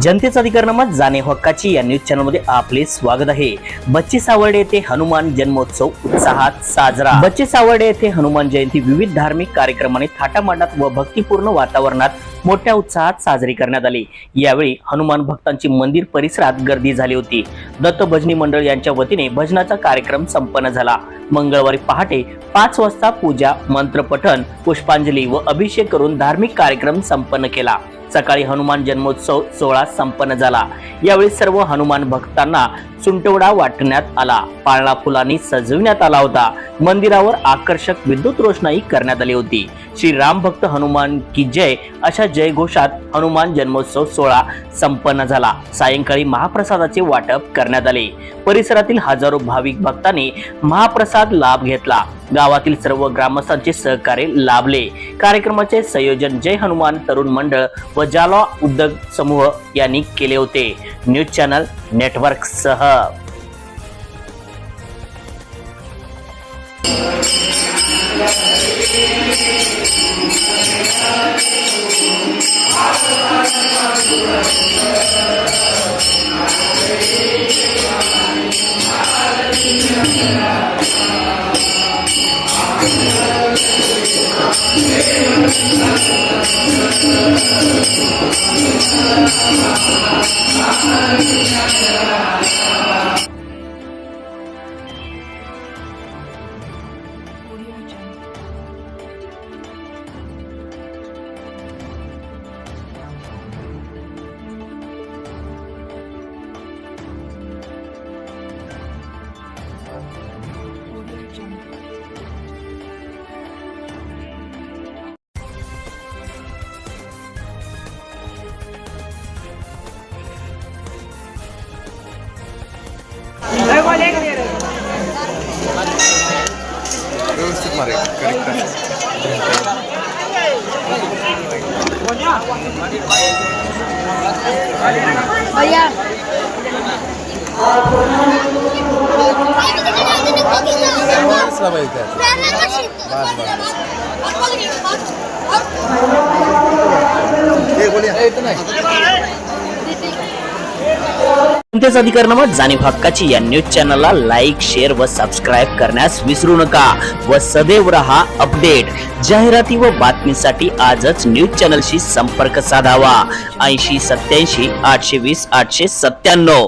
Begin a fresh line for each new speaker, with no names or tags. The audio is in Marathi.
जनतेचा अधिकारनामा जाणे हक्काची या न्यूज चॅनल मध्ये आपले स्वागत आहे। बच्चे सावर्डे येथे हनुमान जन्मोत्सव उत्साहात साजरा। बच्चे सावर्डे येथे हनुमान जयंती विविध धार्मिक कार्यक्रमांनी थाटामाटात व भक्तिपूर्ण वातावरणात मोठ्या उत्साहात साजरी करण्यात आली। यावेळी हनुमान भक्तांची मंदिर परिसरात गर्दी झाली होती। दत्त भजनी मंडळ यांच्या वतीने भजनाचा कार्यक्रम संपन्न झाला। मंगळवारी पहाटे 5 वाजता पूजा, मंत्रपठण, पुष्पांजली व अभिषेक करून धार्मिक कार्यक्रम संपन्न केला। सकाळी हनुमान जन्मोत्सव सोहळा संपन्न झाला। यावेळी सर्व हनुमान भक्तांना सुंटवडा वाटण्यात आला। पाळणा फुलांनी सजविण्यात आला होता। मंदिरावर आकर्षक विद्युत रोषणाई करण्यात आली होती। श्री राम भक्त हनुमान की जय अशा जयघोषात हनुमान जन्मोत्सव सोहळा संपन्न झाला। सायंकाळी महाप्रसादाचे वाटप करण्यात आले। परिसरातील हजारो भाविक भक्तांनी महाप्रसाद लाभ घेतला। गावातील सर्व ग्रामस्थांचे सहकार्य लाभले। कार्यक्रमाचे संयोजन जय हनुमान तरुण मंडळ व जाला उद्योग समूह यांनी केले होते। न्यूज चॅनल नेटवर्क सह
व्यवस्थित मारे करेक्ट
भैया
जनतेचा अधिकारनामा जाणीव हक्काची या न्यूज चॅनलला लाईक, शेअर व सबस्क्राईब करण्यास विसरू नका व सदैव रहा अपडेट। जाहिराती व बातमीसाठी आजच न्यूज चॅनलशी संपर्क साधावा। 80 87 820 897।